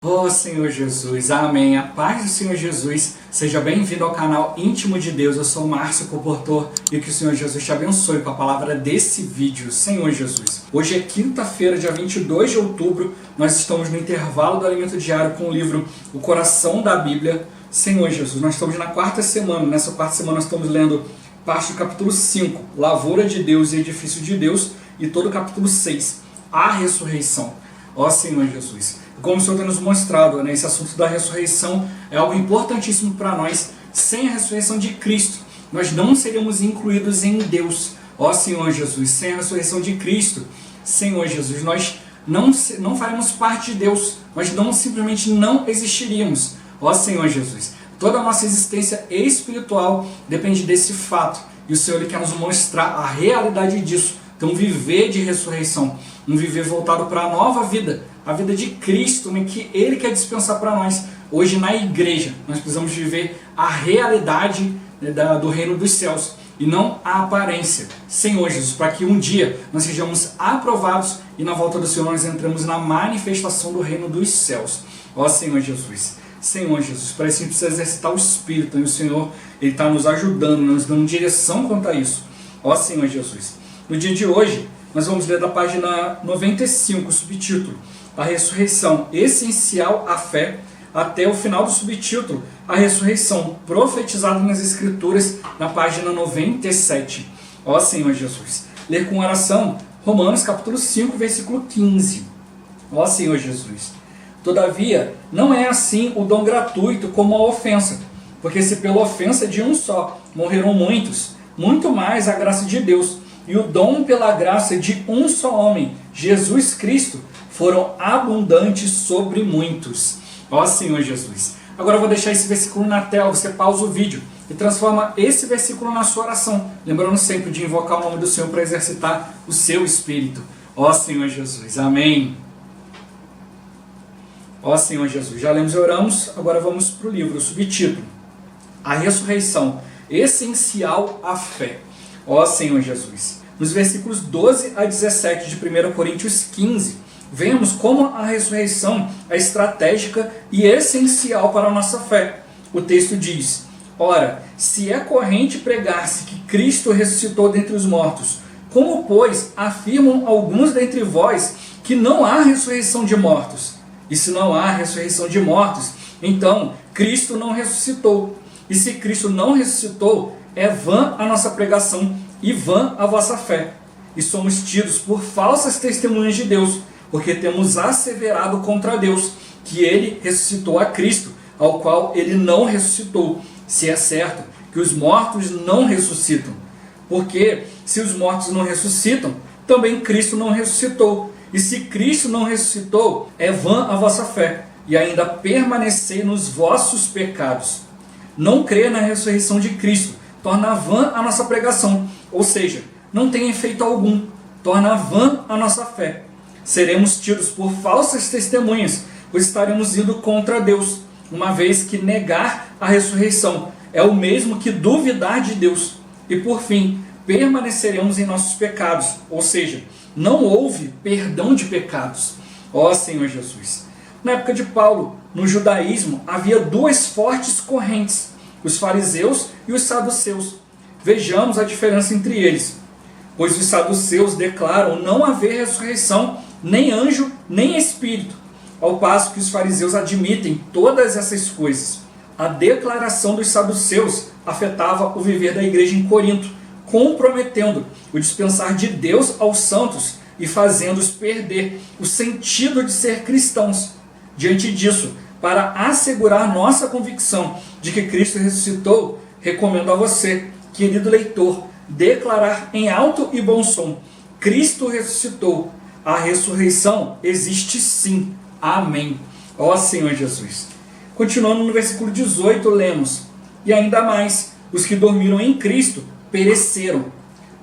Oh Senhor Jesus, amém. A paz do Senhor Jesus, seja bem-vindo ao canal Íntimo de Deus. Eu sou o Márcio Comportor e que o Senhor Jesus te abençoe com a palavra desse vídeo, Senhor Jesus. Hoje é quinta-feira, dia 22 de outubro, nós estamos no intervalo do alimento diário com o livro O Coração da Bíblia, Senhor Jesus. Nós estamos na quarta semana, nessa quarta semana nós estamos lendo parte do capítulo 5, Lavoura de Deus e Edifício de Deus, e todo o capítulo 6, a ressurreição. Ó Senhor Jesus. Como o Senhor tem nos mostrado, esse assunto da ressurreição é algo importantíssimo para nós. Sem a ressurreição de Cristo, nós não seríamos incluídos em Deus. Ó Senhor Jesus, sem a ressurreição de Cristo, Senhor Jesus, nós não faremos parte de Deus. Nós simplesmente não existiríamos. Ó Senhor Jesus, toda a nossa existência espiritual depende desse fato. E o Senhor Ele quer nos mostrar a realidade disso. Então, viver de ressurreição, um viver voltado para a nova vida, a vida de Cristo, que Ele quer dispensar para nós. Hoje na igreja, nós precisamos viver a realidade do reino dos céus e não a aparência. Senhor Jesus, para que um dia nós sejamos aprovados e na volta do Senhor nós entramos na manifestação do reino dos céus. Ó Senhor Jesus, Senhor Jesus, para isso a gente precisa exercitar o Espírito, e o Senhor Ele está nos ajudando, nos dando direção quanto a isso. Ó Senhor Jesus, no dia de hoje, nós vamos ler da página 95, o subtítulo, a ressurreição essencial à fé, até o final do subtítulo, a ressurreição profetizada nas Escrituras, na página 97. Ó Senhor Jesus, ler com oração, Romanos capítulo 5, versículo 15. Ó Senhor Jesus, todavia, não é assim o dom gratuito como a ofensa, porque se pela ofensa de um só morreram muitos, muito mais a graça de Deus, e o dom pela graça de um só homem, Jesus Cristo, foram abundantes sobre muitos. Ó Senhor Jesus. Agora eu vou deixar esse versículo na tela, você pausa o vídeo e transforma esse versículo na sua oração, lembrando sempre de invocar o nome do Senhor para exercitar o seu espírito. Ó Senhor Jesus. Amém. Ó Senhor Jesus. Já lemos e oramos, agora vamos para o livro, o subtítulo, a ressurreição essencial à fé. Ó Senhor Jesus. Nos versículos 12 a 17 de 1 Coríntios 15, vemos como a ressurreição é estratégica e essencial para a nossa fé. O texto diz: ora, se é corrente pregar-se que Cristo ressuscitou dentre os mortos, como, pois, afirmam alguns dentre vós que não há ressurreição de mortos? E se não há ressurreição de mortos, então Cristo não ressuscitou. E se Cristo não ressuscitou, é vã a nossa pregação e vã a vossa fé. E somos tidos por falsas testemunhas de Deus, porque temos asseverado contra Deus que Ele ressuscitou a Cristo, ao qual Ele não ressuscitou, se é certo que os mortos não ressuscitam. Porque se os mortos não ressuscitam, também Cristo não ressuscitou. E se Cristo não ressuscitou, é vã a vossa fé, e ainda permanecei nos vossos pecados. Não crer na ressurreição de Cristo torna vã a nossa pregação, ou seja, não tem efeito algum, torna vã a nossa fé. Seremos tidos por falsas testemunhas, pois estaremos indo contra Deus, uma vez que negar a ressurreição é o mesmo que duvidar de Deus. E por fim, permaneceremos em nossos pecados, ou seja, não houve perdão de pecados. Ó Senhor Jesus. Na época de Paulo, no judaísmo, havia duas fortes correntes, os fariseus e os saduceus. Vejamos a diferença entre eles. Pois os saduceus declaram não haver ressurreição, nem anjo, nem espírito, ao passo que os fariseus admitem todas essas coisas. A declaração dos saduceus afetava o viver da igreja em Corinto, comprometendo o dispensar de Deus aos santos e fazendo-os perder o sentido de ser cristãos. Diante disso, para assegurar nossa convicção de que Cristo ressuscitou, recomendo a você, querido leitor, declarar em alto e bom som: Cristo ressuscitou. A ressurreição existe sim. Amém. Ó Senhor Jesus. Continuando no versículo 18, lemos: e ainda mais, os que dormiram em Cristo pereceram.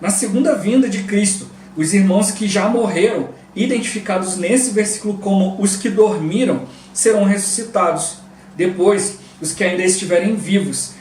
Na segunda vinda de Cristo, os irmãos que já morreram, identificados nesse versículo como os que dormiram, serão ressuscitados. Depois, os que ainda estiverem vivos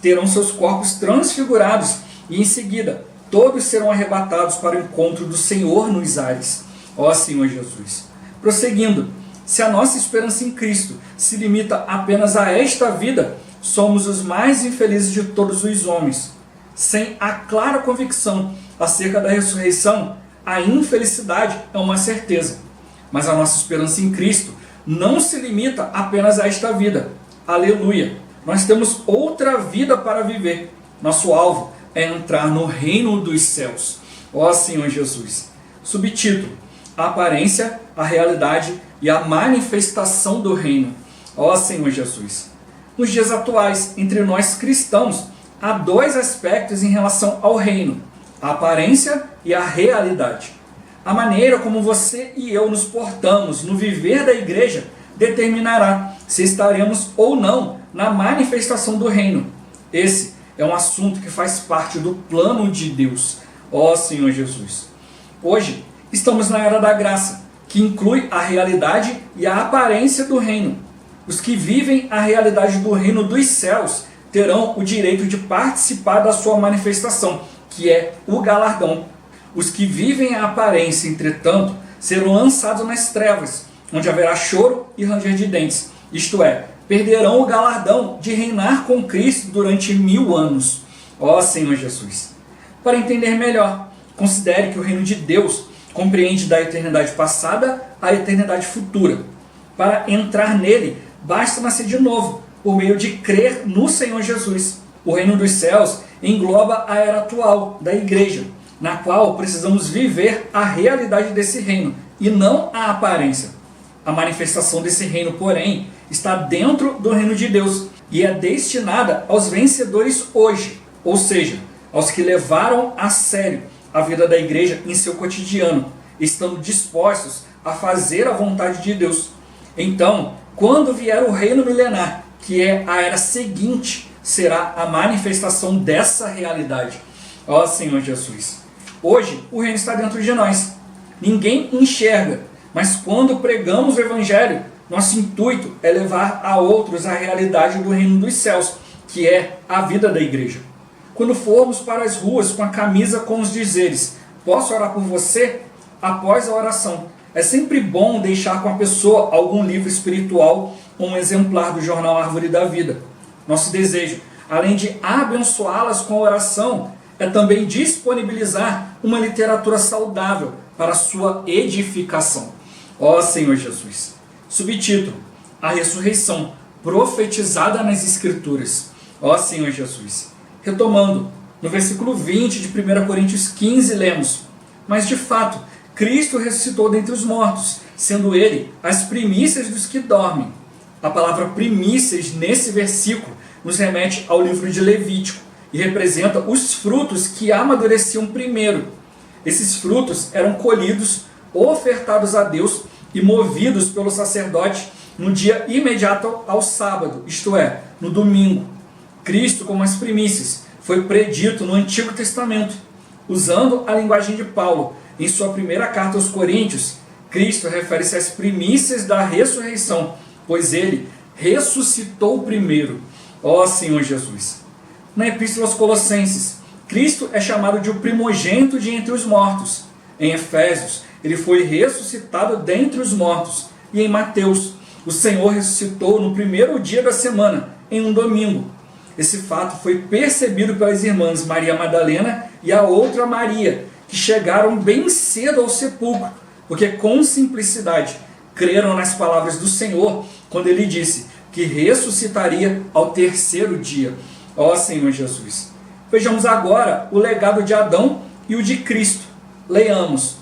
terão seus corpos transfigurados e em seguida todos serão arrebatados para o encontro do Senhor nos ares. Ó Senhor Jesus. Prosseguindo, Se a nossa esperança em Cristo se limita apenas a esta vida, somos os mais infelizes de todos os homens. Sem a clara convicção acerca da ressurreição, a infelicidade é uma certeza. Mas a nossa esperança em Cristo não se limita apenas a esta vida. Aleluia! Nós temos outra vida para viver. Nosso alvo é entrar no reino dos céus. Ó Senhor Jesus! Subtítulo: a aparência, a realidade e a manifestação do reino. Ó Senhor Jesus! Nos dias atuais, entre nós cristãos, há dois aspectos em relação ao reino: a aparência e a realidade. A maneira como você e eu nos portamos no viver da igreja determinará se estaremos ou não na manifestação do reino. Esse é um assunto que faz parte do plano de Deus. Ó Senhor Jesus! Hoje estamos na era da graça, que inclui a realidade e a aparência do reino. Os que vivem a realidade do reino dos céus terão o direito de participar da sua manifestação, que é o galardão. Os que vivem a aparência, entretanto, serão lançados nas trevas, onde haverá choro e ranger de dentes. Isto é, perderão o galardão de reinar com Cristo durante 1000 anos. Ó Senhor Jesus! Para entender melhor, considere que o reino de Deus compreende da eternidade passada à eternidade futura. Para entrar nele, basta nascer de novo, por meio de crer no Senhor Jesus. O reino dos céus engloba a era atual da igreja, na qual precisamos viver a realidade desse reino e não a aparência. A manifestação desse reino, porém, está dentro do reino de Deus e é destinada aos vencedores hoje, ou seja, aos que levaram a sério a vida da igreja em seu cotidiano, estando dispostos a fazer a vontade de Deus. Então, quando vier o reino milenar, que é a era seguinte, será a manifestação dessa realidade. Ó Senhor Jesus! Hoje, o reino está dentro de nós. Ninguém enxerga, mas quando pregamos o Evangelho, nosso intuito é levar a outros a realidade do reino dos céus, que é a vida da igreja. Quando formos para as ruas com a camisa com os dizeres: posso orar por você? Após a oração, é sempre bom deixar com a pessoa algum livro espiritual ou um exemplar do jornal Árvore da Vida. Nosso desejo, além de abençoá-las com a oração, é também disponibilizar uma literatura saudável para sua edificação. Ó Senhor Jesus! Subtítulo: a ressurreição profetizada nas Escrituras. Ó Senhor Jesus! Retomando, no versículo 20 de 1 Coríntios 15 lemos: mas de fato, Cristo ressuscitou dentre os mortos, sendo Ele as primícias dos que dormem. A palavra primícias nesse versículo nos remete ao livro de Levítico e representa os frutos que amadureciam primeiro. Esses frutos eram colhidos, ofertados a Deus e movidos pelo sacerdote no dia imediato ao sábado, isto é, no domingo. Cristo, como as primícias, foi predito no Antigo Testamento. Usando a linguagem de Paulo, em sua primeira carta aos Coríntios, Cristo refere-se às primícias da ressurreição, pois ele ressuscitou primeiro. Ó Senhor Jesus! Na Epístola aos Colossenses, Cristo é chamado de o primogênito de entre os mortos. Em Efésios, ele foi ressuscitado dentre os mortos. E em Mateus, o Senhor ressuscitou no primeiro dia da semana, em um domingo. Esse fato foi percebido pelas irmãs Maria Madalena e a outra Maria, que chegaram bem cedo ao sepulcro, porque com simplicidade creram nas palavras do Senhor, quando ele disse que ressuscitaria ao terceiro dia. Ó Senhor Jesus! Vejamos agora o legado de Adão e o de Cristo. Leiamos: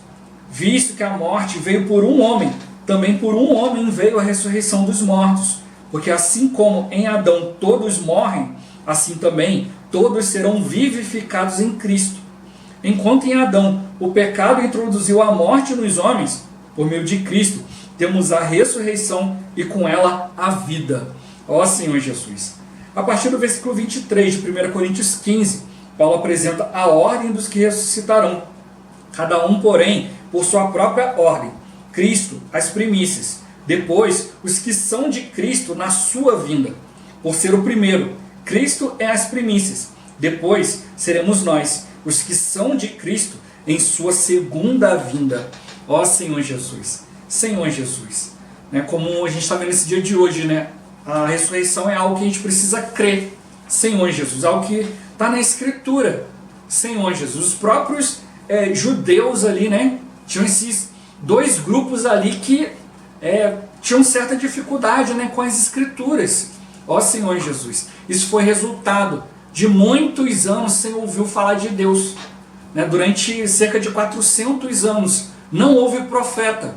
visto que a morte veio por um homem, também por um homem veio a ressurreição dos mortos. Porque assim como em Adão todos morrem, assim também todos serão vivificados em Cristo. Enquanto em Adão o pecado introduziu a morte nos homens, por meio de Cristo temos a ressurreição e com ela a vida. Ó Senhor Jesus! A partir do versículo 23 de 1 Coríntios 15, Paulo apresenta a ordem dos que ressuscitarão. Cada um, porém, por sua própria ordem. Cristo, as primícias. Depois, os que são de Cristo na sua vinda. Por ser o primeiro, Cristo é as primícias. Depois, seremos nós, os que são de Cristo, em sua segunda vinda. Ó Senhor Jesus! Senhor Jesus! né? Como a gente está vendo nesse dia de hoje, né? A ressurreição é algo que a gente precisa crer, Senhor Jesus, algo que está na Escritura, Senhor Jesus. Os próprios judeus ali, né? Tinham esses dois grupos ali que tinham certa dificuldade, né, com as Escrituras. Ó Senhor Jesus, isso foi resultado de muitos anos sem ouvir falar de Deus, né? Durante cerca de 400 anos não houve profeta,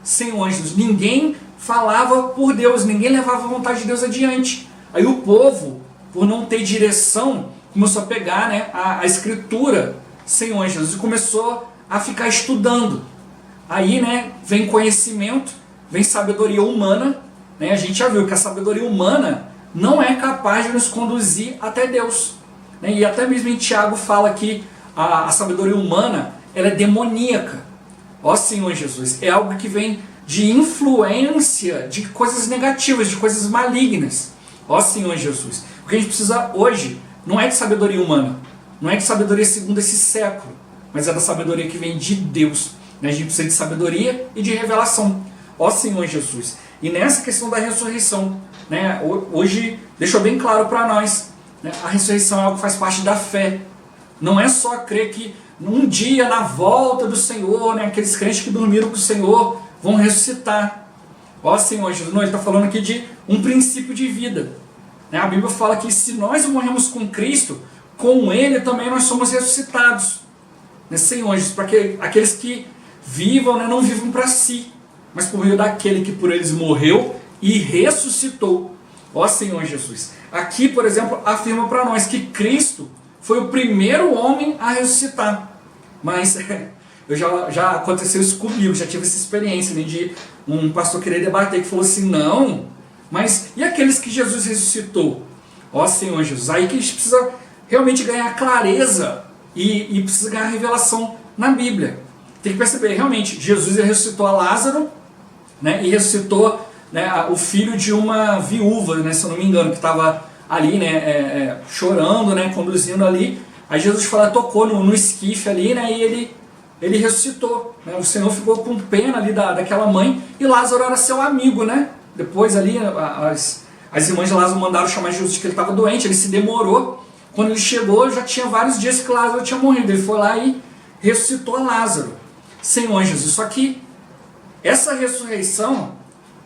Senhor Jesus. Ninguém falava por Deus, ninguém levava a vontade de Deus adiante. Aí o povo, por não ter direção, começou a pegar, né, a Escritura, Senhor Jesus, e começou a ficar estudando. Aí, né, vem conhecimento, vem sabedoria humana, né? A gente já viu que a sabedoria humana não é capaz de nos conduzir até Deus, né? E até mesmo em Tiago fala que a sabedoria humana, ela é demoníaca. Ó Senhor Jesus, é algo que vem de influência de coisas negativas, de coisas malignas. Ó Senhor Jesus, o que a gente precisa hoje não é de sabedoria humana, não é de sabedoria segundo esse século, mas é da sabedoria que vem de Deus, né? A gente precisa de sabedoria e de revelação. Ó Senhor Jesus, e nessa questão da ressurreição, né, hoje deixou bem claro para nós, né, a ressurreição é algo que faz parte da fé. Não é só crer que um dia na volta do Senhor, né, aqueles crentes que dormiram com o Senhor vão ressuscitar. Ó Senhor Jesus, não, ele está falando aqui de um princípio de vida, né? A Bíblia fala que se nós morremos com Cristo, com Ele também nós somos ressuscitados, né, Senhor Jesus, para que aqueles que vivam, né, não vivam para si, mas por meio daquele que por eles morreu e ressuscitou. Ó Senhor Jesus, aqui, por exemplo, afirma para nós que Cristo foi o primeiro homem a ressuscitar. Mas já aconteceu isso comigo, já tive essa experiência, né, de um pastor querer debater, que falou assim, não, mas e aqueles que Jesus ressuscitou? Ó Senhor Jesus, aí que a gente precisa realmente ganhar clareza e precisa ganhar revelação na Bíblia. Tem que perceber, realmente, Jesus ressuscitou a Lázaro, né, e ressuscitou, né, o filho de uma viúva, né, se eu não me engano, que estava ali, né, chorando, né, conduzindo ali. Aí Jesus tocou no esquife ali, né, e ele ressuscitou, né. O Senhor ficou com pena ali daquela mãe, e Lázaro era seu amigo, né. Depois ali as irmãs de Lázaro mandaram chamar Jesus de que ele estava doente, ele se demorou. Quando ele chegou, já tinha vários dias que Lázaro tinha morrido. Ele foi lá e ressuscitou Lázaro, Senhor Jesus. Só que essa ressurreição,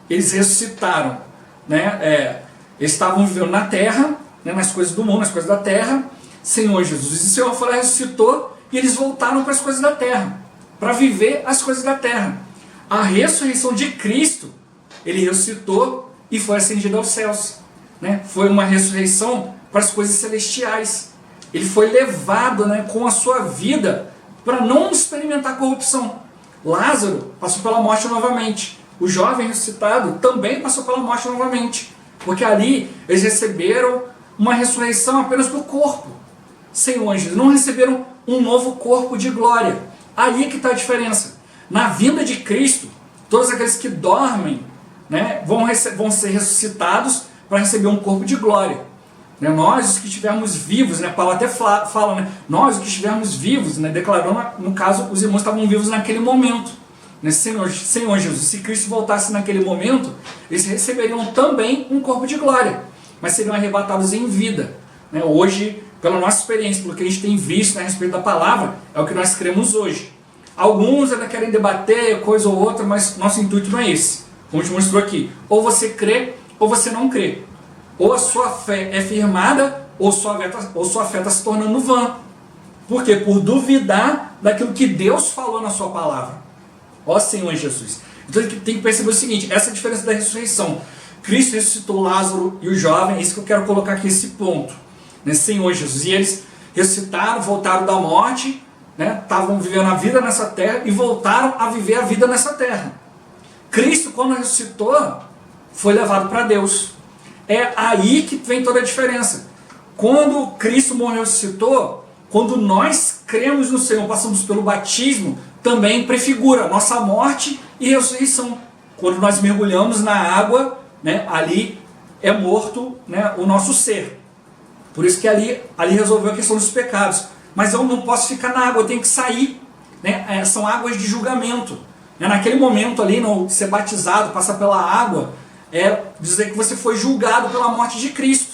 eles ressuscitaram, né? Eles estavam vivendo na terra, né, nas coisas do mundo, nas coisas da terra, Senhor Jesus. E o Senhor foi lá, ressuscitou, e eles voltaram para as coisas da terra, para viver as coisas da terra. A ressurreição de Cristo, ele ressuscitou e foi ascendido aos céus, né? Foi uma ressurreição para as coisas celestiais. Ele foi levado, né, com a sua vida para não experimentar corrupção. Lázaro passou pela morte novamente. O jovem ressuscitado também passou pela morte novamente. Porque ali eles receberam uma ressurreição apenas do corpo. Senhor Jesus, não receberam um novo corpo de glória. Aí é que está a diferença. Na vinda de Cristo, todos aqueles que dormem, né, vão ser ressuscitados para receber um corpo de glória. Né, nós, os que estivermos vivos, né, Paulo até fala, né, nós, os que estivermos vivos, né, declarando, no caso, os irmãos estavam vivos naquele momento. Né, Senhor Jesus, se Cristo voltasse naquele momento, eles receberiam também um corpo de glória, mas seriam arrebatados em vida. Né, hoje, pela nossa experiência, pelo que a gente tem visto, né, a respeito da palavra, é o que nós cremos hoje. Alguns ainda querem debater coisa ou outra, mas nosso intuito não é esse. Como a gente mostrou aqui, ou você crê ou você não crê. Ou a sua fé é firmada, ou sua fé está se tornando vã. Por quê? Por duvidar daquilo que Deus falou na sua palavra. Ó Senhor Jesus. Então tem que perceber o seguinte, essa é a diferença da ressurreição. Cristo ressuscitou Lázaro e o jovem, é isso que eu quero colocar aqui, esse ponto. Né? Senhor Jesus. E eles ressuscitaram, voltaram da morte, né? Estavam vivendo a vida nessa terra e voltaram a viver a vida nessa terra. Cristo, quando ressuscitou, foi levado para Deus. É aí que vem toda a diferença. Quando Cristo morreu e ressuscitou, quando nós cremos no Senhor, passamos pelo batismo, também prefigura nossa morte e ressurreição. Quando nós mergulhamos na água, né, ali é morto, né, o nosso ser. Por isso que ali resolveu a questão dos pecados. Mas eu não posso ficar na água, eu tenho que sair. Né? São águas de julgamento. Naquele momento ali, no ser batizado, passar pela água, é dizer que você foi julgado pela morte de Cristo.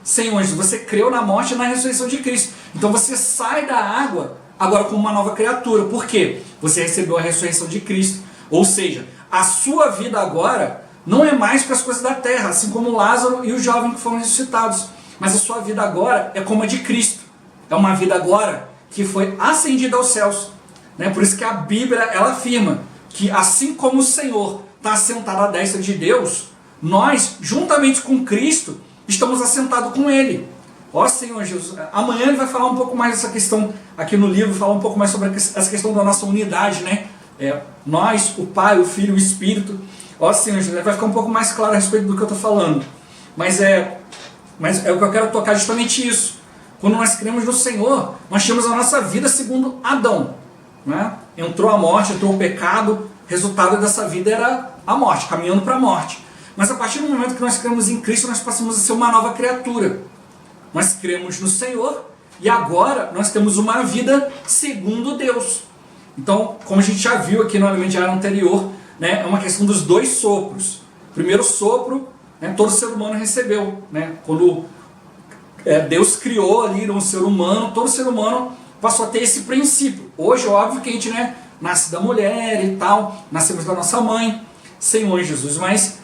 Senhor, você creu na morte e na ressurreição de Cristo. Então você sai da água agora como uma nova criatura. Por quê? Você recebeu a ressurreição de Cristo. Ou seja, a sua vida agora não é mais para as coisas da terra, assim como Lázaro e o jovem que foram ressuscitados. Mas a sua vida agora é como a de Cristo. É uma vida agora que foi ascendida aos céus. Por isso que a Bíblia ela afirma que assim como o Senhor está assentado à destra de Deus, nós, juntamente com Cristo, estamos assentados com Ele. Ó Senhor Jesus, amanhã ele vai falar um pouco mais dessa questão aqui no livro, falar um pouco mais sobre essa questão da nossa unidade, nós, o Pai, o Filho, o Espírito. Ó Senhor Jesus, vai ficar um pouco mais claro a respeito do que eu estou falando. Mas é o que eu quero tocar justamente isso. Quando nós cremos no Senhor, nós temos a nossa vida segundo Adão. Entrou a morte, entrou o pecado, resultado dessa vida era a morte, caminhando para a morte. Mas a partir do momento que nós cremos em Cristo, nós passamos a ser uma nova criatura. Nós cremos no Senhor e agora nós temos uma vida segundo Deus. Então, como a gente já viu aqui no elemento diário anterior, é uma questão dos dois sopros. O primeiro sopro, todo ser humano recebeu. Quando Deus criou ali um ser humano, todo ser humano passou a ter esse princípio. Hoje, óbvio que a gente nasce da mulher e tal, nascemos da nossa mãe, Senhor Jesus, mas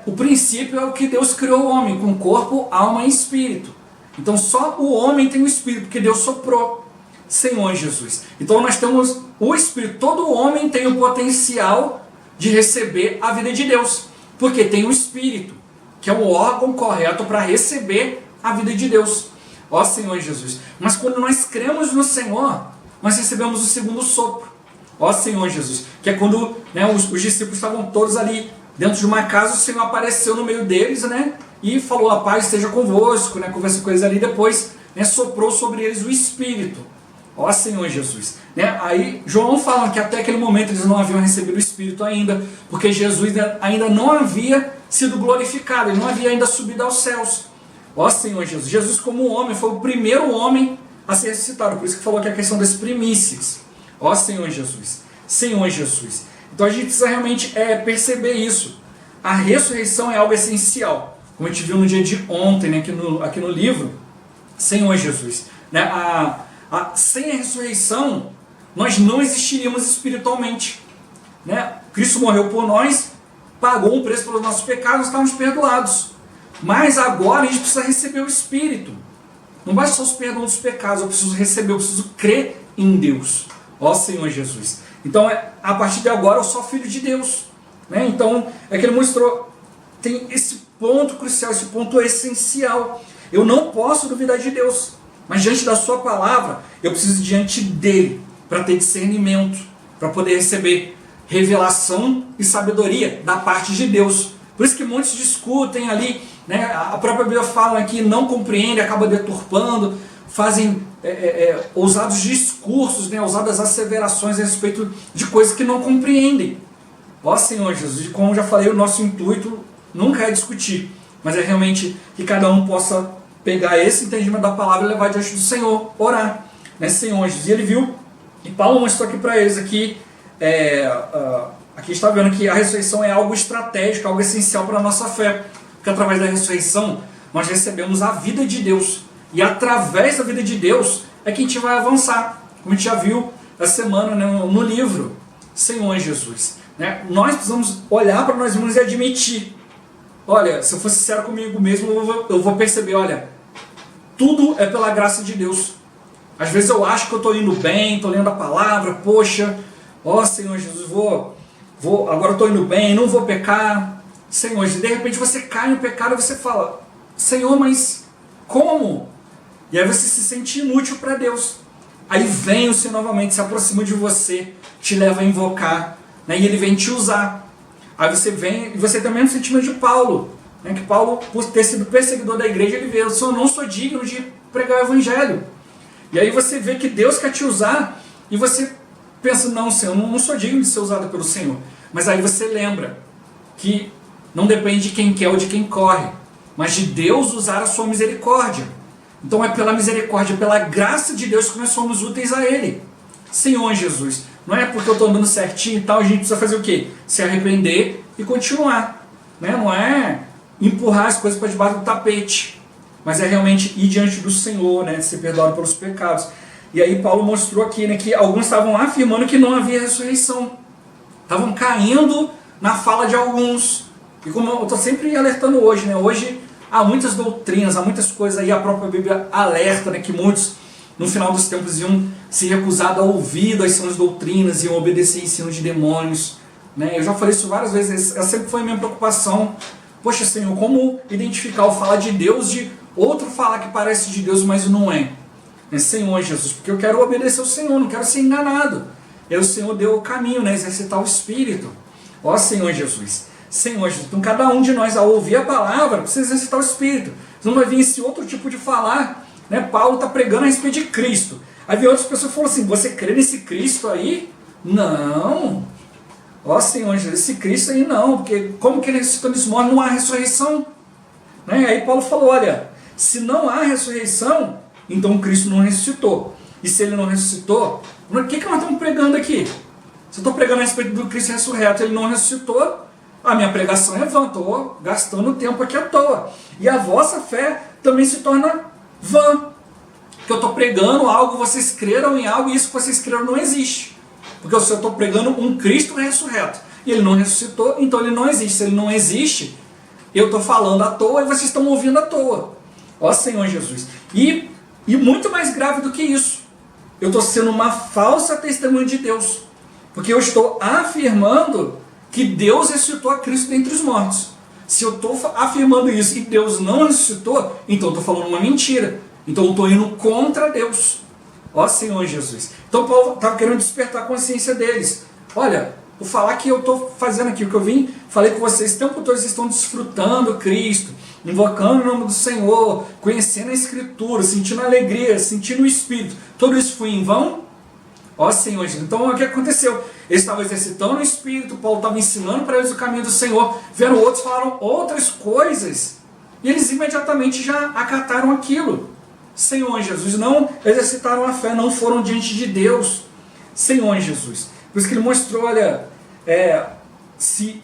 o princípio é o que Deus criou o homem, com corpo, alma e espírito. Então só o homem tem o espírito, porque Deus soprou, Senhor Jesus. Então nós temos o espírito, todo homem tem o potencial de receber a vida de Deus, porque tem o espírito, que é o órgão correto para receber a vida de Deus. Ó Senhor Jesus. Mas quando nós cremos no Senhor, nós recebemos o segundo sopro. Ó Senhor Jesus. Que é quando os discípulos estavam todos ali dentro de uma casa, o Senhor apareceu no meio deles, e falou: a paz esteja convosco, conversou com eles ali, depois soprou sobre eles o Espírito. Ó Senhor Jesus. Aí João fala que até aquele momento eles não haviam recebido o Espírito ainda, porque Jesus ainda não havia sido glorificado, ele não havia ainda subido aos céus. Ó Senhor Jesus. Jesus como homem foi o primeiro homem a ser ressuscitado, por isso que falou que é a questão das primícias. Ó Senhor Jesus. Senhor Jesus. Então a gente precisa realmente perceber isso. A ressurreição é algo essencial. Como a gente viu no dia de ontem, aqui no livro, Senhor Jesus. Sem a ressurreição, nós não existiríamos espiritualmente. Cristo morreu por nós, pagou um preço pelos nossos pecados, nós estávamos perdoados. Mas agora a gente precisa receber o Espírito. Não basta só os perdão dos pecados, eu preciso receber, eu preciso crer em Deus. Ó Senhor Jesus. Então, a partir de agora, eu sou filho de Deus. Então, é que ele mostrou, tem esse ponto crucial, esse ponto essencial. Eu não posso duvidar de Deus, mas diante da sua palavra, eu preciso diante dele, para ter discernimento, para poder receber revelação e sabedoria da parte de Deus. Por isso que muitos discutem ali, a própria Bíblia fala que não compreende, acaba deturpando, fazem ousados discursos, ousadas asseverações a respeito de coisas que não compreendem. Ó Senhor Jesus, como eu já falei, o nosso intuito nunca é discutir, mas é realmente que cada um possa pegar esse entendimento da palavra e levar diante do Senhor, orar. Senhor Jesus, e ele viu, e Paulo mostrou aqui para eles, aqui está vendo que a ressurreição é algo estratégico, algo essencial para a nossa fé, porque através da ressurreição nós recebemos a vida de Deus. E através da vida de Deus é que a gente vai avançar. Como a gente já viu essa semana no livro, Senhor Jesus. Nós precisamos olhar para nós mesmos e admitir. Olha, se eu for sincero comigo mesmo, eu vou perceber, olha, tudo é pela graça de Deus. Às vezes eu acho que eu estou indo bem, estou lendo a palavra, poxa, ó Senhor Jesus, agora eu estou indo bem, não vou pecar. Senhor Jesus, de repente você cai no pecado e você fala: Senhor, mas como? E aí você se sente inútil para Deus. Aí vem o Senhor novamente, se aproxima de você, te leva a invocar, e ele vem te usar. Aí você vem, e você também no sentimento de Paulo, que Paulo, por ter sido perseguidor da igreja, ele vê: o Senhor, não sou digno de pregar o evangelho. E aí você vê que Deus quer te usar, e você pensa: não, Senhor, não sou digno de ser usado pelo Senhor. Mas aí você lembra que não depende de quem quer ou de quem corre, mas de Deus usar a sua misericórdia. Então é pela misericórdia, pela graça de Deus que nós somos úteis a Ele. Senhor Jesus, Não é porque eu estou andando certinho e tal, a gente precisa fazer o quê? Se arrepender e continuar. Né? Não é empurrar as coisas para debaixo do tapete, mas é realmente ir diante do Senhor, né? Ser perdoado pelos pecados. E aí Paulo mostrou aqui, né, que alguns estavam afirmando que não havia ressurreição. Estavam caindo na fala de alguns. E como eu estou sempre alertando hoje, né? Hoje há muitas doutrinas, há muitas coisas aí, a própria Bíblia alerta, né, que muitos no final dos tempos iam se recusar a ouvir das sãs doutrinas, iam obedecer ensinos de demônios. Né? Eu já falei isso várias vezes, essa sempre foi a minha preocupação. Poxa, Senhor, como identificar o falar de Deus de outro falar que parece de Deus, mas não é? Senhor Jesus, porque eu quero obedecer ao Senhor, não quero ser enganado. E aí o Senhor deu o caminho, né, exercitar o Espírito. Ó Senhor Jesus. Senhor Jesus, então cada um de nós ao ouvir a palavra precisa exercitar o Espírito. Não vai vir esse outro tipo de falar. Né? Paulo está pregando a respeito de Cristo. Aí vem outras pessoas que falam assim, você crê nesse Cristo aí? Não. Ó Senhor Jesus, esse Cristo aí não, porque como que ele ressuscitou dos mortos? Não há ressurreição. Né? Aí Paulo falou, olha, se não há ressurreição, então Cristo não ressuscitou. E se ele não ressuscitou, o que nós estamos pregando aqui? Se eu estou pregando a respeito do Cristo ressurreto, ele não ressuscitou, a minha pregação é vã, estou gastando tempo aqui à toa. E a vossa fé também se torna vã. Porque eu estou pregando algo, vocês creram em algo, e isso que vocês creram não existe. Porque se eu estou pregando um Cristo ressurreto, e ele não ressuscitou, então ele não existe. Se ele não existe, eu estou falando à toa e vocês estão ouvindo à toa. Ó Senhor Jesus. E muito mais grave do que isso, eu estou sendo uma falsa testemunha de Deus. Porque eu estou afirmando que Deus ressuscitou a Cristo dentre os mortos. Se eu estou afirmando isso e Deus não ressuscitou, então eu estou falando uma mentira. Então eu estou indo contra Deus. Ó Senhor Jesus. Então Paulo estava querendo despertar a consciência deles. Olha, vou falar que eu estou fazendo aqui o que eu vim, falei com vocês, o tempo todo vocês estão desfrutando Cristo, invocando o nome do Senhor, conhecendo a Escritura, sentindo alegria, sentindo o Espírito. Tudo isso foi em vão? Ó Senhor Jesus. Então o que aconteceu? Eles estavam exercitando o Espírito, Paulo estava ensinando para eles o caminho do Senhor, vendo outros falaram outras coisas, e eles imediatamente já acataram aquilo. Senhor Jesus, não exercitaram a fé, não foram diante de Deus. Senhor Jesus. Por isso que ele mostrou, olha, se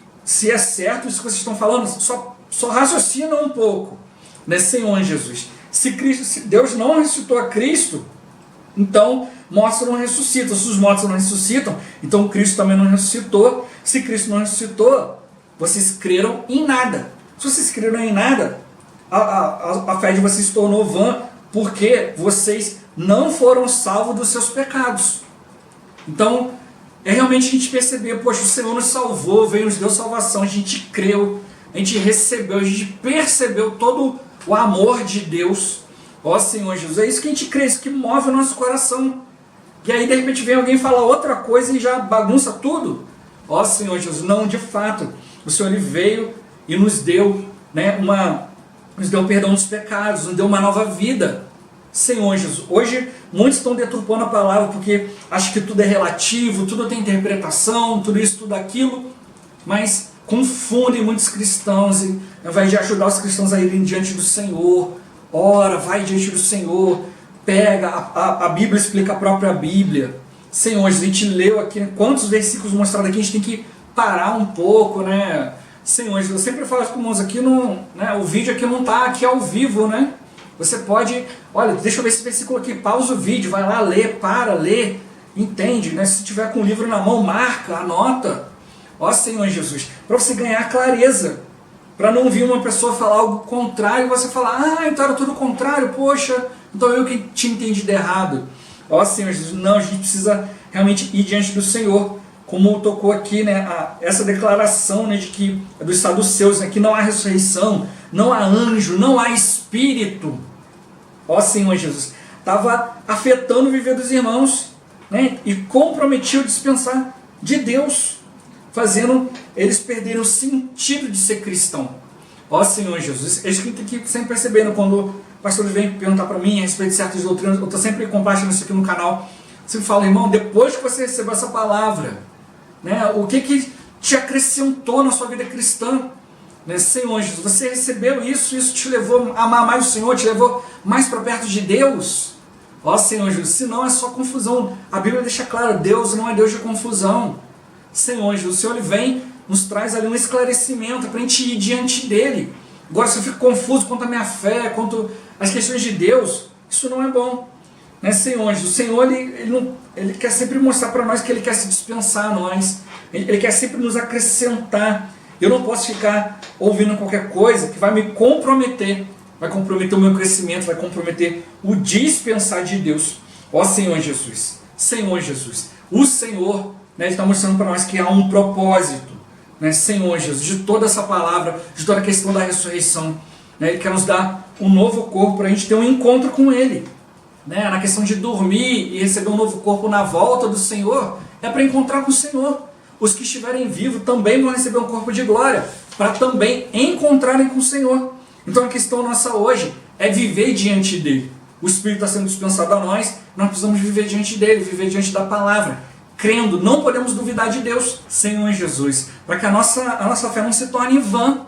é certo isso que vocês estão falando, só raciocina um pouco. Né? Senhor Jesus. Se Deus não ressuscitou a Cristo, então mortos não ressuscitam. Se os mortos não ressuscitam, então Cristo também não ressuscitou. Se Cristo não ressuscitou, vocês creram em nada. Se vocês creram em nada, a fé de vocês se tornou vã, porque vocês não foram salvos dos seus pecados. Então, é realmente a gente perceber, poxa, o Senhor nos salvou, veio, nos deu salvação, a gente creu, a gente recebeu, a gente percebeu todo o amor de Deus. Ó Senhor Jesus, é isso que a gente crê, isso que move o nosso coração. E aí de repente vem alguém falar outra coisa e já bagunça tudo. Ó Senhor Jesus, não, de fato, o Senhor ele veio e nos deu, né, nos deu perdão dos pecados, nos deu uma nova vida. Senhor Jesus, hoje muitos estão deturpando a palavra porque acham que tudo é relativo, tudo tem interpretação, tudo isso, tudo aquilo, mas confundem muitos cristãos e ao invés de ajudar os cristãos a irem diante do Senhor, ora, vai diante do Senhor, pega, a Bíblia explica a própria Bíblia. Senhor, a gente leu aqui, né, quantos versículos mostrados aqui, a gente tem que parar um pouco, né? Senhor, eu sempre falo com os irmãos aqui, né, o vídeo aqui não está aqui ao vivo, né? Você pode, olha, deixa eu ver esse versículo aqui, pausa o vídeo, vai lá, lê, entende, né? Se tiver com o livro na mão, marca, anota. Ó Senhor Jesus, para você ganhar clareza, para não vir uma pessoa falar algo contrário e você falar, então era tudo contrário, poxa, então eu que tinha entendido errado. Ó Senhor Jesus, não, a gente precisa realmente ir diante do Senhor, como tocou aqui, né, essa declaração, né, de que dos saduceus, né, que não há ressurreição, não há anjo, não há espírito. Ó Senhor Jesus, estava afetando o viver dos irmãos, né, e comprometia o dispensar de Deus, fazendo eles perderem o sentido de ser cristão. Ó Senhor Jesus, é isso que a gente tem que sempre perceber, né, quando o pastor vem perguntar para mim a respeito de certas doutrinas, eu estou sempre compartilhando isso aqui no canal, sempre falo, irmão, depois que você recebeu essa palavra, né, o que te acrescentou na sua vida cristã? Né, Senhor Jesus, você recebeu isso te levou a amar mais o Senhor, te levou mais para perto de Deus? Ó Senhor Jesus, senão é só confusão. A Bíblia deixa claro, Deus não é Deus de confusão. Senhor Jesus, o Senhor ele vem, nos traz ali um esclarecimento para a gente ir diante dele. Agora, se eu fico confuso quanto à minha fé, quanto às questões de Deus, isso não é bom. Né, Senhor Jesus? O Senhor ele quer sempre mostrar para nós que ele quer se dispensar a nós. Ele quer sempre nos acrescentar. Eu não posso ficar ouvindo qualquer coisa que vai me comprometer. Vai comprometer o meu crescimento, vai comprometer o dispensar de Deus. Ó Senhor Jesus, Senhor Jesus, o Senhor, né, está mostrando para nós que há um propósito, né, Senhor Jesus, de toda essa palavra, de toda a questão da ressurreição. Né, Ele quer nos dar um novo corpo para a gente ter um encontro com Ele. Né, na questão de dormir e receber um novo corpo na volta do Senhor, é para encontrar com o Senhor. Os que estiverem vivos também vão receber um corpo de glória, para também encontrarem com o Senhor. Então a questão nossa hoje é viver diante dele. O Espírito está sendo dispensado a nós precisamos viver diante dele, viver diante da palavra, crendo, não podemos duvidar de Deus, Senhor Jesus, para que a nossa fé não se torne vã.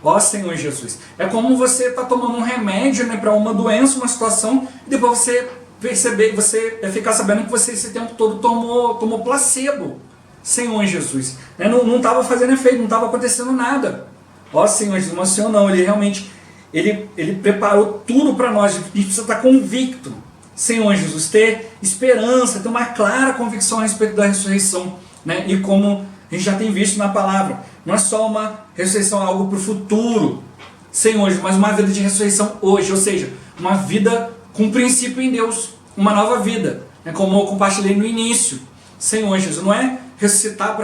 Ó Senhor Jesus, é como você está tomando um remédio, né, para uma doença, uma situação, e depois você perceber, você ficar sabendo que você esse tempo todo tomou placebo, Senhor Jesus, né, não estava fazendo efeito, não estava acontecendo nada. Ó Senhor Jesus, mas o Senhor não, ele realmente Ele preparou tudo para nós. A gente precisa estar convicto, Senhor Jesus, ter esperança, ter uma clara convicção a respeito da ressurreição, né? E como a gente já tem visto na palavra, não é só uma ressurreição, algo para o futuro, Senhor Jesus, mas uma vida de ressurreição hoje, ou seja, uma vida com princípio em Deus, uma nova vida, né? Como eu compartilhei no início, Senhor Jesus, não é ressuscitar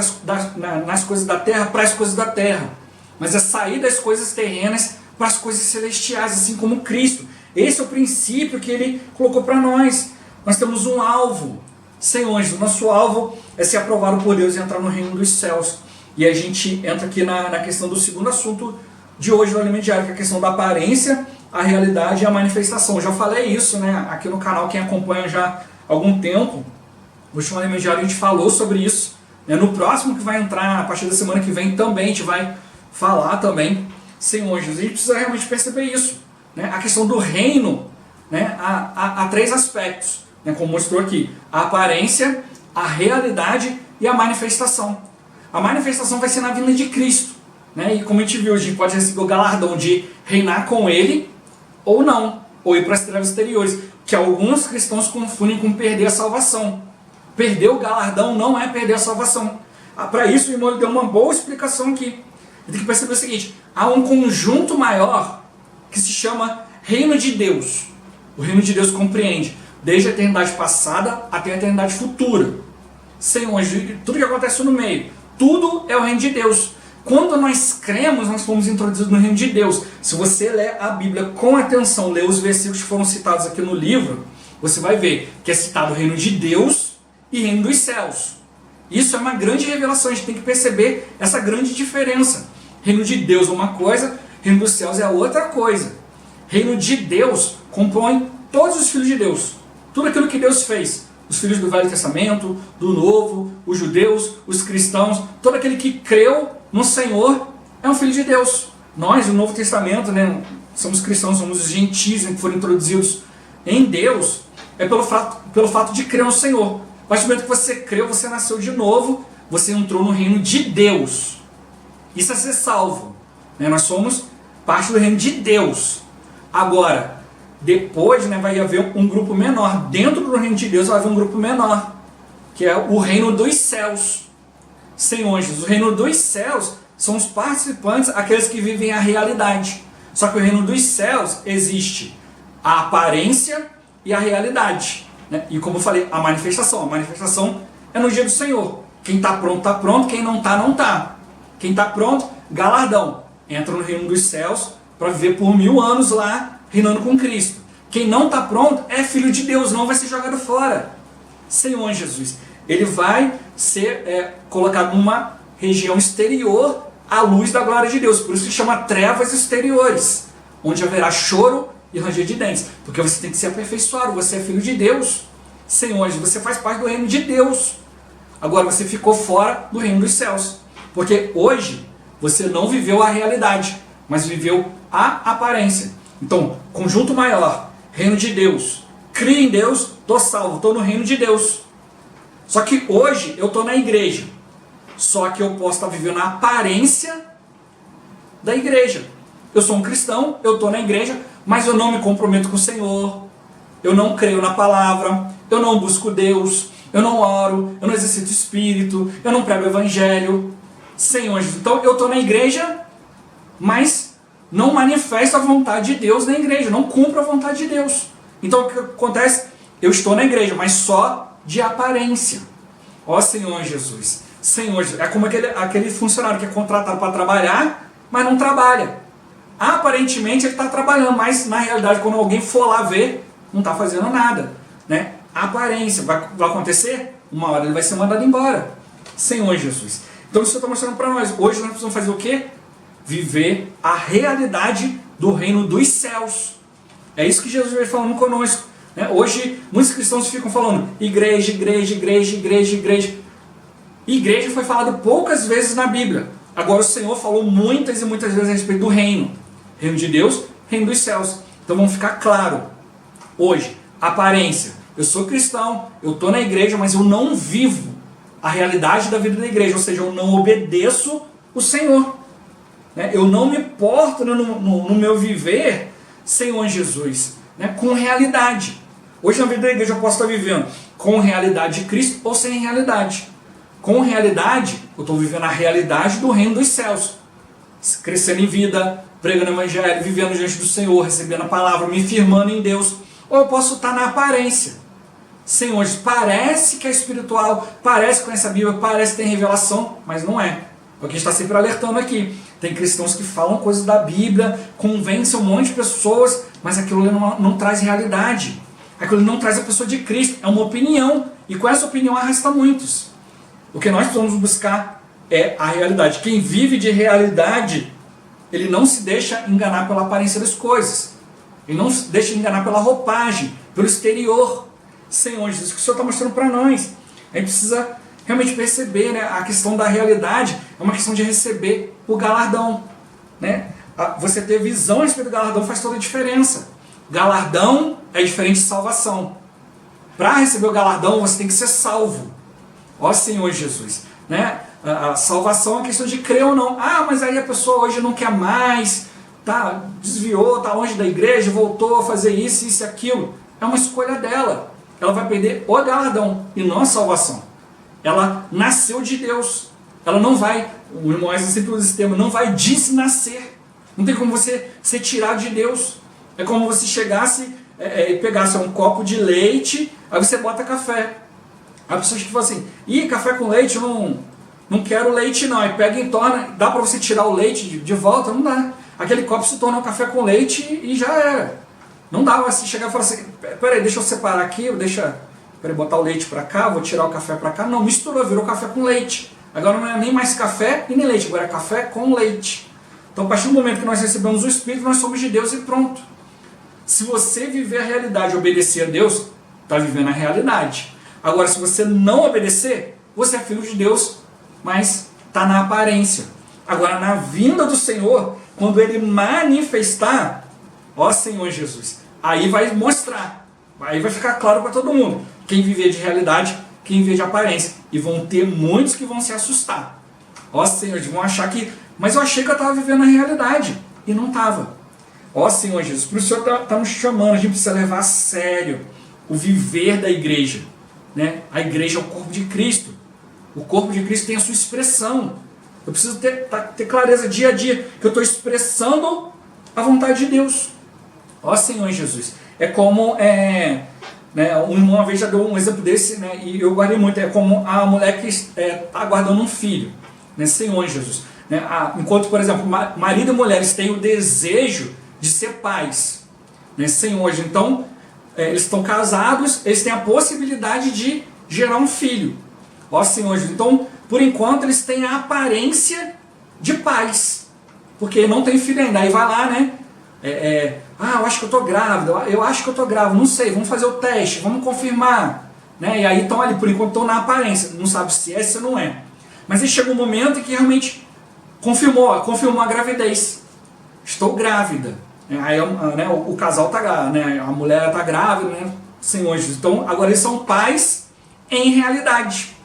nas coisas da terra para as coisas da terra, mas é sair das coisas terrenas para as coisas celestiais, assim como Cristo. Esse é o princípio que Ele colocou para nós. Nós temos um alvo, Senhor Jesus, nosso alvo é ser aprovado por Deus e entrar no reino dos céus. E a gente entra aqui na questão do segundo assunto de hoje no Alimento Diário, que é a questão da aparência, a realidade e a manifestação. Eu já falei isso, né, aqui no canal, quem acompanha já há algum tempo. No último Alimento Diário a gente falou sobre isso. No próximo que vai entrar, a partir da semana que vem, também a gente vai falar também. Senhor Jesus, a gente precisa realmente perceber isso, né? A questão do reino, né? Há três aspectos, né? Como mostrou aqui: a aparência, a realidade e a manifestação. A manifestação vai ser na vinda de Cristo, né? E como a gente viu, a gente pode receber o galardão de reinar com Ele ou não, ou ir para as trevas exteriores, que alguns cristãos confundem com perder a salvação. Perder o galardão não é perder a salvação. Para isso o irmão deu uma boa explicação aqui. Tem que perceber o seguinte: há um conjunto maior que se chama Reino de Deus. O Reino de Deus compreende desde a eternidade passada até a eternidade futura. Senhor, tudo que acontece no meio, tudo é o Reino de Deus. Quando nós cremos, nós fomos introduzidos no Reino de Deus. Se você ler a Bíblia com atenção, ler os versículos que foram citados aqui no livro, você vai ver que é citado o Reino de Deus e Reino dos Céus. Isso é uma grande revelação, a gente tem que perceber essa grande diferença. Reino de Deus é uma coisa, Reino dos Céus é outra coisa. Reino de Deus compõe todos os filhos de Deus. Tudo aquilo que Deus fez. Os filhos do Velho Testamento, do Novo, os judeus, os cristãos, todo aquele que creu no Senhor é um filho de Deus. Nós, no Novo Testamento, né, somos cristãos, somos os gentios, né, que foram introduzidos em Deus, é pelo fato de crer no Senhor. A partir do momento que você creu, você nasceu de novo, você entrou no reino de Deus. Isso é ser salvo, né? Nós somos parte do reino de Deus. Agora, depois, né, vai haver um grupo menor. Dentro do reino de Deus vai haver um grupo menor, que é o reino dos céus. Senhor Jesus, o reino dos céus são os participantes, aqueles que vivem a realidade. Só que o reino dos céus existe a aparência e a realidade, né? E como eu falei, a manifestação é no dia do Senhor. Quem está pronto, quem não está, não está. Quem está pronto, galardão. Entra no reino dos céus para viver por 1000 anos lá, reinando com Cristo. Quem não está pronto é filho de Deus, não vai ser jogado fora. Senhor Jesus, ele vai ser colocado numa região exterior à luz da glória de Deus. Por isso que chama trevas exteriores, onde haverá choro e ranger de dentes. Porque você tem que ser aperfeiçoado, você é filho de Deus. Senhor Jesus, você faz parte do reino de Deus. Agora você ficou fora do reino dos céus. Porque hoje você não viveu a realidade, mas viveu a aparência. Então, conjunto maior, reino de Deus, crio em Deus, estou salvo, estou no reino de Deus. Só que hoje eu estou na igreja. Só que eu posso estar vivendo a aparência da igreja. Eu sou um cristão, eu estou na igreja, mas eu não me comprometo com o Senhor. Eu não creio na palavra, eu não busco Deus, eu não oro, eu não exercito o Espírito, eu não prego o Evangelho. Senhor Jesus, então eu estou na igreja, mas não manifesto a vontade de Deus na igreja, não cumpro a vontade de Deus. Então o que acontece? Eu estou na igreja, mas só de aparência. Ó Senhor Jesus, Senhor Jesus, é como aquele funcionário que é contratado para trabalhar, mas não trabalha. Aparentemente ele está trabalhando, mas na realidade quando alguém for lá ver, não está fazendo nada, né? A aparência, vai acontecer? Uma hora ele vai ser mandado embora. Senhor Jesus. Então isso está mostrando para nós. Hoje nós precisamos fazer o quê? Viver a realidade do reino dos céus. É isso que Jesus veio falando conosco, né? Hoje muitos cristãos ficam falando igreja, igreja, igreja, igreja, igreja. Igreja foi falado poucas vezes na Bíblia. Agora o Senhor falou muitas e muitas vezes a respeito do reino. Reino de Deus, reino dos céus. Então vamos ficar claro. Hoje, aparência. Eu sou cristão, eu estou na igreja, mas eu não vivo a realidade da vida da igreja. Ou seja, eu não obedeço o Senhor. Né? Eu não me porto no meu viver, Senhor Jesus, né? Com realidade. Hoje na vida da igreja eu posso estar vivendo com realidade de Cristo ou sem realidade. Com realidade, eu estou vivendo a realidade do reino dos céus. Crescendo em vida, pregando o Evangelho, vivendo diante do Senhor, recebendo a palavra, me firmando em Deus. Ou eu posso estar na aparência. Senhor, parece que é espiritual, parece que conhece a Bíblia, parece que tem revelação, mas não é. É o que a gente está sempre alertando aqui. Tem cristãos que falam coisas da Bíblia, convencem um monte de pessoas, mas aquilo não traz realidade. Aquilo não traz a pessoa de Cristo. É uma opinião. E com essa opinião arrasta muitos. O que nós precisamos buscar é a realidade. Quem vive de realidade, ele não se deixa enganar pela aparência das coisas. Ele não se deixa enganar pela roupagem, pelo exterior. Senhor Jesus, o que o Senhor está mostrando para nós. A gente precisa realmente perceber, né? A questão da realidade é uma questão de receber o galardão. Né? Você ter visão a respeito do galardão faz toda a diferença. Galardão é diferente de salvação. Para receber o galardão, você tem que ser salvo. Ó Senhor Jesus. Né? A salvação é questão de crer ou não. Ah, mas aí a pessoa hoje não quer mais, tá, desviou, está longe da igreja, voltou a fazer isso, isso e aquilo. É uma escolha dela. Ela vai perder o galardão e não a salvação. Ela nasceu de Deus. Ela não vai, o irmão Wesley sempre usa esse termo, não vai desnascer. Não tem como você ser tirado de Deus. É como se chegasse e pegasse um copo de leite, aí você bota café. A pessoa que fala assim, café com leite, eu não quero leite não. Aí pega e torna, dá para você tirar o leite de volta? Não dá. Aquele copo se torna um café com leite e já era. Não dá para você chegar e falar assim, peraí, deixa eu separar aqui, peraí, botar o leite para cá, vou tirar o café para cá. Não, misturou, virou café com leite. Agora não é nem mais café e nem leite, agora é café com leite. Então a partir do momento que nós recebemos o Espírito, nós somos de Deus e pronto. Se você viver a realidade e obedecer a Deus, está vivendo a realidade. Agora, se você não obedecer, você é filho de Deus, mas está na aparência. Agora, na vinda do Senhor, quando Ele manifestar, ó Senhor Jesus, aí vai mostrar, aí vai ficar claro para todo mundo, quem viver de realidade, quem viver de aparência. E vão ter muitos que vão se assustar. Ó Senhor, vão achar que, mas eu achei que eu estava vivendo a realidade, e não estava. Ó Senhor Jesus, por isso o Senhor está nos chamando, a gente precisa levar a sério o viver da igreja. Né? A igreja é o corpo de Cristo. O corpo de Cristo tem a sua expressão. Eu preciso ter clareza dia a dia que eu estou expressando a vontade de Deus. Ó Senhor Jesus. É como, né, uma vez já deu um exemplo desse, né, e eu guardei muito. É como a mulher que está aguardando um filho. Né, Senhor Jesus. Né, enquanto, por exemplo, marido e mulheres têm o desejo de ser pais. Né, Senhor Jesus. Então, eles estão casados, eles têm a possibilidade de gerar um filho. Ó Senhor Jesus. Então, por enquanto, eles têm a aparência de pais. Porque não tem filho ainda. Aí vai lá, né? Eu acho que eu estou grávida. Eu acho que eu estou grávida. Não sei, vamos fazer o teste, vamos confirmar. Né? E aí estão ali, por enquanto, estão na aparência. Não sabe se é, se não é. Mas aí chega um momento em que realmente confirmou a gravidez. Estou grávida. Aí, né, o casal está grávida, né, a mulher está grávida, né, Senhor Jesus. Então, agora eles são pais em realidade.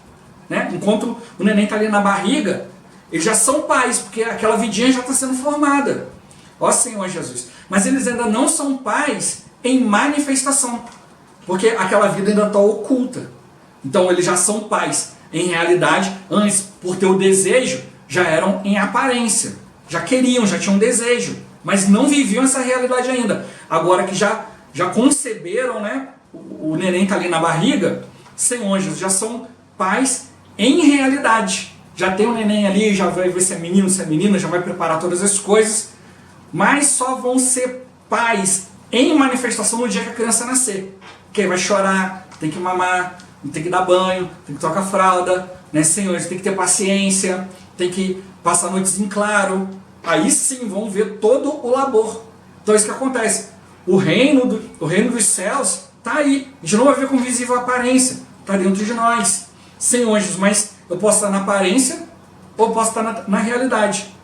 Né? Enquanto o neném está ali na barriga, eles já são pais, porque aquela vidinha já está sendo formada. Ó Senhor Jesus. Mas eles ainda não são pais em manifestação, porque aquela vida ainda está oculta. Então eles já são pais em realidade. Antes, por ter o desejo, já eram em aparência. Já queriam, já tinham desejo, mas não viviam essa realidade ainda. Agora que já conceberam, né? O neném está ali na barriga, Senhor Jesus, já são pais em realidade. Já tem o neném ali, já vai ver se é menino, se é menina, já vai preparar todas as coisas, mas só vão ser pais em manifestação no dia que a criança nascer. Porque aí vai chorar, tem que mamar, tem que dar banho, tem que trocar fralda, né, Senhor? Tem que ter paciência, tem que passar noites em claro. Aí sim vão ver todo o labor. Então é isso que acontece. O reino dos céus está aí. A gente não vai ver com visível aparência. Está dentro de nós. Senhor Jesus, mas eu posso estar na aparência ou posso estar na realidade.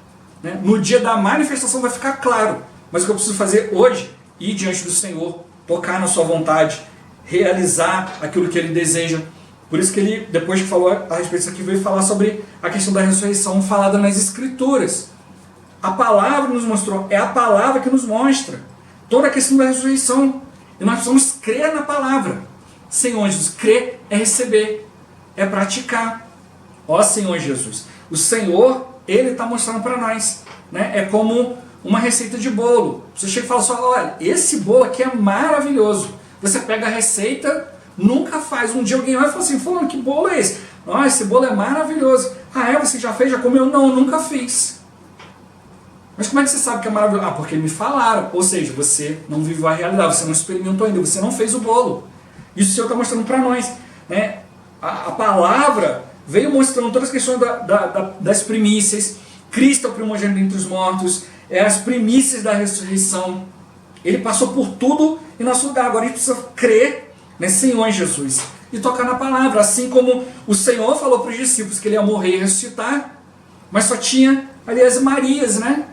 Né? No dia da manifestação vai ficar claro. Mas o que eu preciso fazer hoje? Ir diante do Senhor, tocar na sua vontade, realizar aquilo que Ele deseja. Por isso que ele, depois que falou a respeito disso aqui, veio falar sobre a questão da ressurreição falada nas Escrituras. A palavra nos mostrou, é a palavra que nos mostra toda a questão da ressurreição. E nós precisamos crer na palavra. Senhor Jesus, crer é receber, é praticar. Ó Senhor Jesus, o Senhor, Ele está mostrando para nós. Né? É como uma receita de bolo. Você chega e fala só, olha, esse bolo aqui é maravilhoso. Você pega a receita, nunca faz. Um dia alguém vai e fala assim, fulano, que bolo é esse? Ah, esse bolo é maravilhoso. Ah, é? Você já fez? Já comeu? Não, nunca fiz. Mas como é que você sabe que é maravilhoso? Ah, porque me falaram. Ou seja, você não viveu a realidade, você não experimentou ainda, você não fez o bolo. Isso o Senhor está mostrando para nós. Né? A palavra veio mostrando todas as questões das primícias. Cristo é o primogênito entre os mortos, é as primícias da ressurreição. Ele passou por tudo em nosso lugar. Agora a gente precisa crer nesse Senhor Jesus e tocar na palavra. Assim como o Senhor falou para os discípulos que Ele ia morrer e ressuscitar, mas só tinha ali as Marias, né?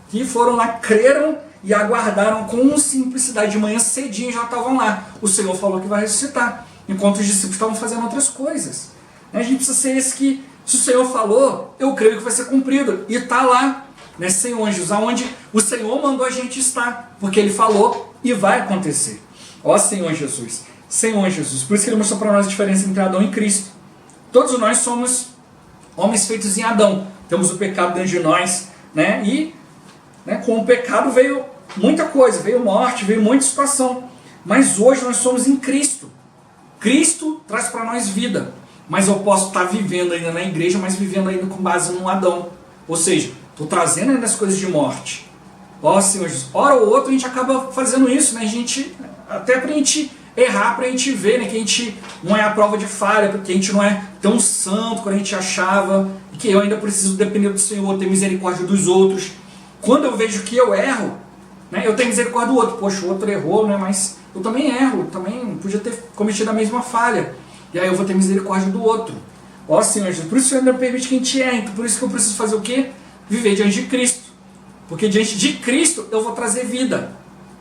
Que foram lá, creram e aguardaram com simplicidade. De manhã cedinho já estavam lá. O Senhor falou que vai ressuscitar, enquanto os discípulos estavam fazendo outras coisas. A gente precisa ser esse que, se o Senhor falou, eu creio que vai ser cumprido. E está lá, né, Senhor Jesus, aonde o Senhor mandou a gente estar, porque Ele falou e vai acontecer. Ó Senhor Jesus, Senhor Jesus. Por isso que Ele mostrou para nós a diferença entre Adão e Cristo. Todos nós somos homens feitos em Adão. Temos o pecado dentro de nós, né? E com o pecado veio muita coisa, veio morte, veio muita situação. Mas hoje nós somos em Cristo. Cristo traz para nós vida. Mas eu posso estar vivendo ainda na igreja, mas vivendo ainda com base no Adão. Ou seja, estou trazendo ainda as coisas de morte. Ó Senhor Jesus, hora ou outra a gente acaba fazendo isso, né? Até para a gente errar, para a gente ver, né? Que a gente não é a prova de falha, porque a gente não é tão santo quanto a gente achava, e que eu ainda preciso depender do Senhor, ter misericórdia dos outros. Quando eu vejo que eu erro, né, eu tenho misericórdia do outro. Poxa, o outro errou, né, mas eu também erro, também podia ter cometido a mesma falha. E aí eu vou ter misericórdia do outro. Ó Senhor Jesus, por isso o Senhor não permite que a gente erre. Então por isso que eu preciso fazer o quê? Viver diante de Cristo. Porque diante de Cristo eu vou trazer vida.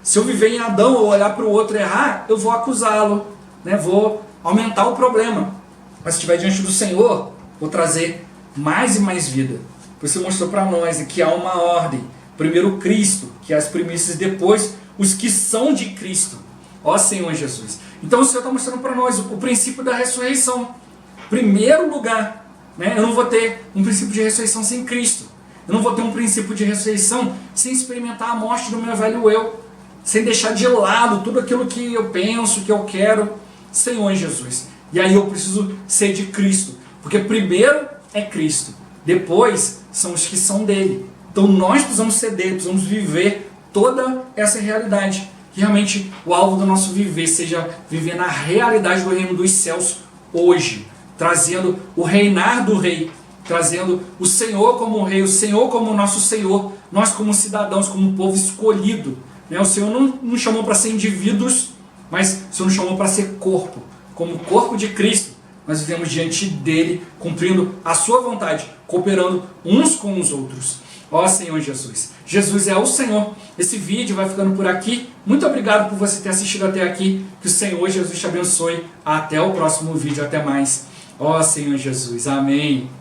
Se eu viver em Adão ou olhar para o outro e errar, eu vou acusá-lo, né, vou aumentar o problema. Mas se estiver diante do Senhor, vou trazer mais e mais vida. Por isso mostrou para nós que há uma ordem. Primeiro Cristo, que é as primícias, e depois os que são de Cristo. Ó Senhor Jesus. Então o Senhor está mostrando para nós o princípio da ressurreição. Primeiro lugar, né, eu não vou ter um princípio de ressurreição sem Cristo. Eu não vou ter um princípio de ressurreição sem experimentar a morte do meu velho eu. Sem deixar de lado tudo aquilo que eu penso, que eu quero. Senhor Jesus. E aí eu preciso ser de Cristo. Porque primeiro é Cristo. Depois são os que são dele. Então nós precisamos ser dele, precisamos viver toda essa realidade. Que realmente o alvo do nosso viver seja viver na realidade do reino dos céus hoje. Trazendo o reinar do rei. Trazendo o Senhor como rei, o Senhor como nosso Senhor. Nós como cidadãos, como um povo escolhido. O Senhor não nos chamou para ser indivíduos, mas o Senhor nos chamou para ser corpo. Como corpo de Cristo. Nós vivemos diante dele, cumprindo a sua vontade, cooperando uns com os outros. Ó Senhor Jesus. Jesus é o Senhor. Esse vídeo vai ficando por aqui. Muito obrigado por você ter assistido até aqui. Que o Senhor Jesus te abençoe. Até o próximo vídeo. Até mais. Ó Senhor Jesus. Amém.